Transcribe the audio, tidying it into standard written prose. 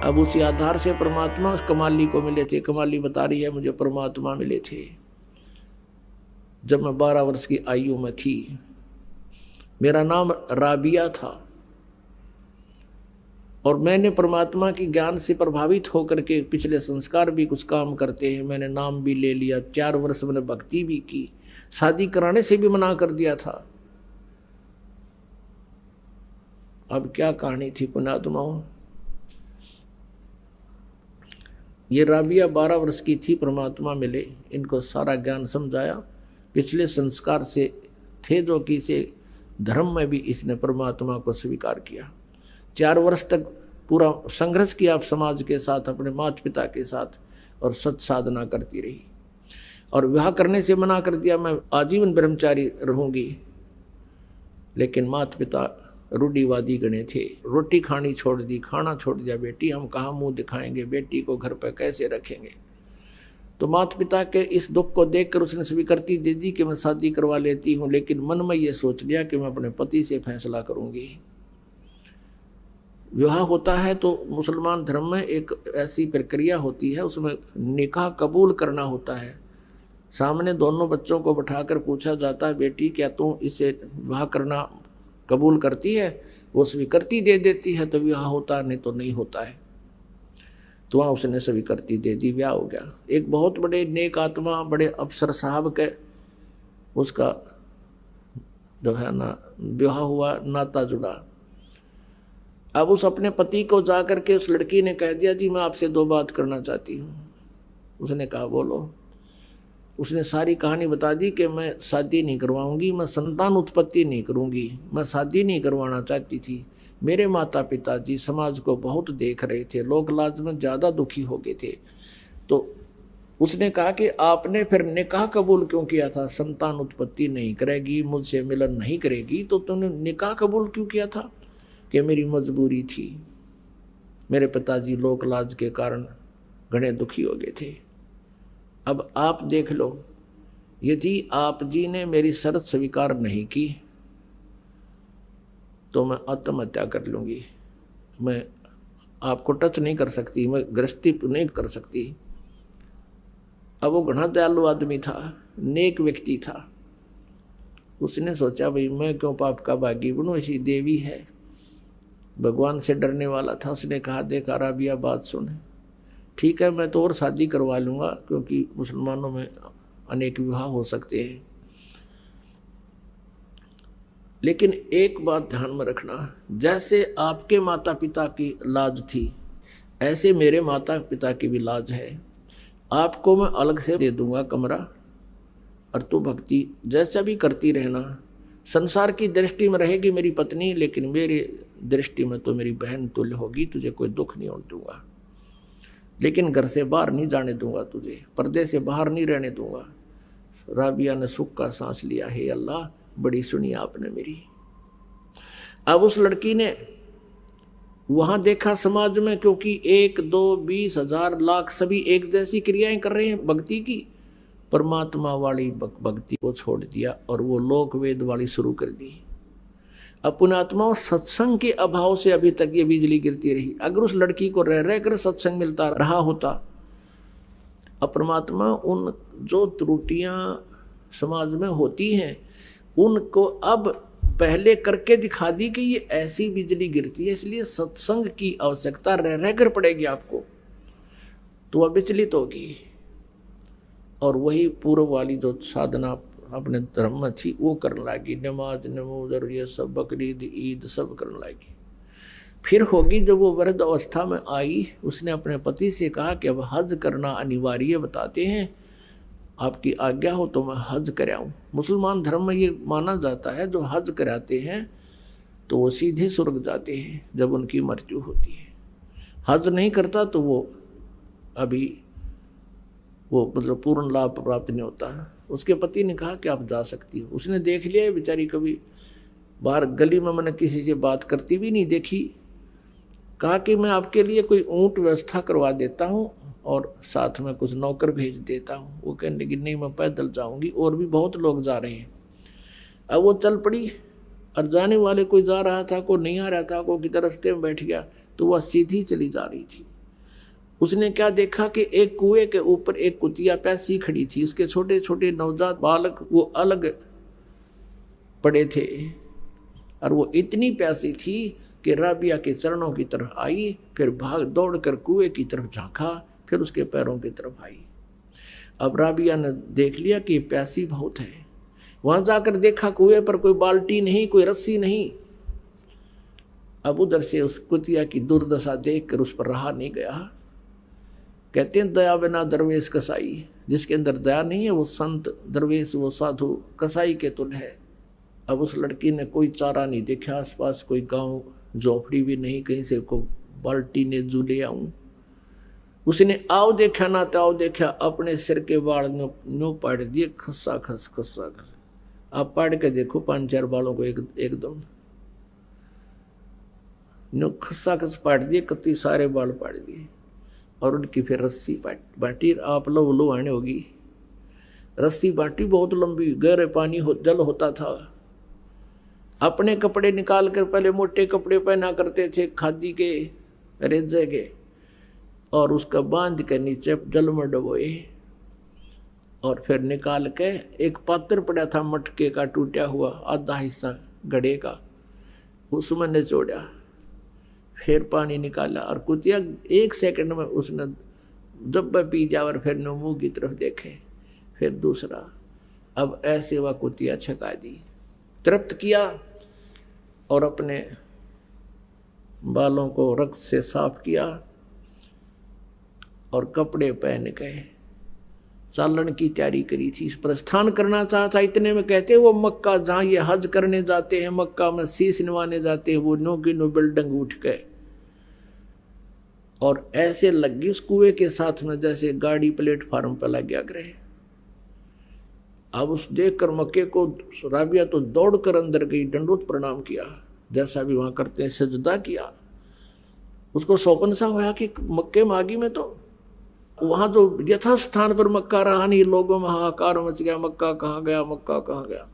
अब उसी आधार से परमात्मा उस कमाली को मिले थे। कमाली बता रही है मुझे परमात्मा मिले थे जब मैं 12 वर्ष की आयु में थी। मेरा नाम राबिया था और मैंने परमात्मा की ज्ञान से प्रभावित होकर के पिछले संस्कार भी कुछ काम करते हैं। मैंने नाम भी ले लिया, 4 वर्ष मैंने भक्ति भी की, शादी कराने से भी मना कर दिया था। अब क्या कहानी थी पुण्यात्माओं। ये राबिया 12 वर्ष की थी, परमात्मा मिले, इनको सारा ज्ञान समझाया। पिछले संस्कार से थे जो कि इसे धर्म में भी इसने परमात्मा को स्वीकार किया। 4 वर्ष तक पूरा संघर्ष किया आप समाज के साथ, अपने माता पिता के साथ, और सत साधना करती रही और विवाह करने से मना कर दिया। मैं आजीवन ब्रह्मचारी रहूंगी। लेकिन माता पिता रूढ़िवादी गणे थे। रोटी खानी छोड़ दी, खाना छोड़ दिया। बेटी हम कहाँ मुंह दिखाएंगे, बेटी को घर पर कैसे रखेंगे। तो माता पिता के इस दुख को देखकर उसने स्वीकृति दे दी कि मैं शादी करवा लेती हूँ। लेकिन मन में ये सोच लिया कि मैं अपने पति से फैसला करूंगी। विवाह होता है तो मुसलमान धर्म में एक ऐसी प्रक्रिया होती है, उसमें निकाह कबूल करना होता है। सामने दोनों बच्चों को बैठाकर पूछा जाता है, बेटी क्या तू इसे विवाह करना कबूल करती है? वो स्वीकृति दे देती है तो विवाह होता है, नहीं तो नहीं होता है। तो वहाँ उसने स्वीकृति दे दी, विवाह हो गया। एक बहुत बड़े नेक आत्मा, बड़े अफसर साहब के उसका जो है ना विवाह हुआ, नाता जुड़ा। अब उस अपने पति को जाकर के उस लड़की ने कह दिया, जी मैं आपसे 2 बात करना चाहती हूँ। उसने कहा बोलो। उसने सारी कहानी बता दी कि मैं शादी नहीं करवाऊंगी, मैं संतान उत्पत्ति नहीं करूंगी, मैं शादी नहीं करवाना चाहती थी। मेरे माता पिता जी समाज को बहुत देख रहे थे, लोक लाज में ज़्यादा दुखी हो गए थे। तो उसने कहा कि आपने फिर निकाह कबूल क्यों किया था? संतान उत्पत्ति नहीं करेगी, मुझसे मिलन नहीं करेगी, तो तुमने निकाह कबूल क्यों किया था? कि मेरी मजबूरी थी, मेरे पिताजी लोक लाज के कारण घने दुखी हो गए थे। अब आप देख लो, यदि आप जी ने मेरी शर्त स्वीकार नहीं की तो मैं आत्महत्या कर लूँगी। मैं आपको टच नहीं कर सकती, मैं गृहस्थी नहीं कर सकती। अब वो घना दयालु आदमी था, नेक व्यक्ति था। उसने सोचा भाई मैं क्यों पाप का भागी बनूं, ऐसी देवी है, भगवान से डरने वाला था। उसने कहा देख राबिया बात सुन, ठीक है मैं तो और शादी करवा लूँगा, क्योंकि मुसलमानों में अनेक विवाह हो सकते हैं। लेकिन एक बात ध्यान में रखना, जैसे आपके माता पिता की लाज थी ऐसे मेरे माता पिता की भी लाज है। आपको मैं अलग से दे दूंगा कमरा, और तू भक्ति जैसा भी करती रहना। संसार की दृष्टि में रहेगी मेरी पत्नी, लेकिन मेरी दृष्टि में तो मेरी बहन तुल्य होगी। तुझे कोई दुख नहीं होने दूंगा, लेकिन घर से बाहर नहीं जाने दूंगा, तुझे पर्दे से बाहर नहीं रहने दूंगा। राबिया ने सुख का सांस लिया, हे अल्लाह बड़ी सुनी आपने मेरी। अब उस लड़की ने वहां देखा समाज में, क्योंकि 1, 2, 20, 1000, लाख सभी एक जैसी क्रियाएं कर रहे हैं भक्ति की, परमात्मा वाली भक्ति को छोड़ दिया और वो लोक वेद वाली शुरू कर दी। पुण्यात्मा सत्संग के अभाव से अभी तक ये बिजली गिरती रही। अगर उस लड़की को रह रहकर सत्संग मिलता रहा होता, परमात्मा उन जो त्रुटियां समाज में होती हैं उनको अब पहले करके दिखा दी कि ये ऐसी बिजली गिरती है, इसलिए सत्संग की आवश्यकता रह रहकर पड़ेगी आपको, तो वह विचलित होगी। और वही पूर्व वाली जो साधना अपने धर्म में थी वो करने लगी, नमाज नमोदर ये सब, बकरीद ईद सब करने लगी। फिर होगी जब वो वृद्ध अवस्था में आई, उसने अपने पति से कहा कि अब हज करना अनिवार्य बताते हैं, आपकी आज्ञा हो तो मैं हज कराऊं। मुसलमान धर्म में ये माना जाता है जो हज कराते हैं तो वो सीधे स्वर्ग जाते हैं जब उनकी मृत्यु होती है। हज नहीं करता तो वो अभी वो मतलब पूर्ण लाभ प्राप्त नहीं होता। उसके पति ने कहा कि आप जा सकती हो। उसने देख लिया बेचारी कभी बाहर गली में मैंने किसी से बात करती भी नहीं देखी। कहा कि मैं आपके लिए कोई ऊँट व्यवस्था करवा देता हूँ और साथ में कुछ नौकर भेज देता हूँ। वो कहने लगी नहीं मैं पैदल जाऊँगी, और भी बहुत लोग जा रहे हैं। अब वो चल पड़ी और जाने वाले कोई जा रहा था, कोई नहीं आ रहा था, कोई किधर रास्ते में बैठ गया, तो वह सीधी चली जा रही थी। उसने क्या देखा कि एक कुएं के ऊपर एक कुतिया प्यासी खड़ी थी, उसके छोटे छोटे नवजात बालक वो अलग पड़े थे, और वो इतनी प्यासी थी कि राबिया के चरणों की तरफ आई, फिर भाग दौड़कर कुएं की तरफ झांका, फिर उसके पैरों की तरफ आई। अब राबिया ने देख लिया कि प्यासी बहुत है। वहां जाकर देखा कुएं पर कोई बाल्टी नहीं, कोई रस्सी नहीं। अब उधर से उस कुतिया की दुर्दशा देखकर उस पर रहा नहीं गया। कहते हैं दया बिना दरवेश कसाई, जिसके अंदर दया नहीं है वो संत दरवेश वो साधु कसाई के तुल्य है। अब उस लड़की ने कोई चारा नहीं देखा, आसपास कोई गांव झोपड़ी भी नहीं, कहीं से को बाल्टी ने जू ले आऊं। उसने आओ देखा ना ताओ देखा, अपने सिर के बाल नो पाड़ दिए, खस्सा खस खस्सा खस। आप पाड़ के देखो 5-4 बालों को एकदम नो खस्सा खस पाड़ दिए, कत्ती सारे बाल पाड़ दिए। और उनकी फिर रस्सी बांटी, आप लो आने होगी। रस्सी बांटी बहुत लंबी, गहरे पानी जल होता था। अपने कपड़े निकाल कर, पहले मोटे कपड़े पहना करते थे खादी के रेजे के, और उसका बांध के नीचे जल में डबोए, और फिर निकाल के एक पात्र पड़ा था मटके का टूटा हुआ आधा हिस्सा घड़े का, उसमें निचोड़ा, फिर पानी निकाला। और कुतिया 1 सेकंड में उसने जब पी जा, और फिर मुंह की तरफ देखे, फिर दूसरा। अब ऐसे वह कुतिया छका दी, तृप्त किया, और अपने बालों को रक्त से साफ किया, और कपड़े पहन के चालन की तैयारी करी थी, प्रस्थान करना चाहता। इतने में कहते वो मक्का, जहाँ ये हज करने जाते हैं, मक्का में शीश निवाने जाते हैं, वो नो की नो बिल्डिंग उठ गए, और ऐसे लग गई उस कुएं के साथ में जैसे गाड़ी प्लेटफार्म पर लग गया ग्रह। अब उस देखकर मक्के को राबिया तो दौड़कर अंदर गई, दंडोत प्रणाम किया, जैसा भी वहां करते हैं, सजदा किया। उसको सौपन सा हुआ कि मक्के मागी में तो वहां जो यथा स्थान पर मक्का रहा नहीं, लोगों में हाहाकार मच गया, मक्का कहाँ गया, मक्का कहाँ गया।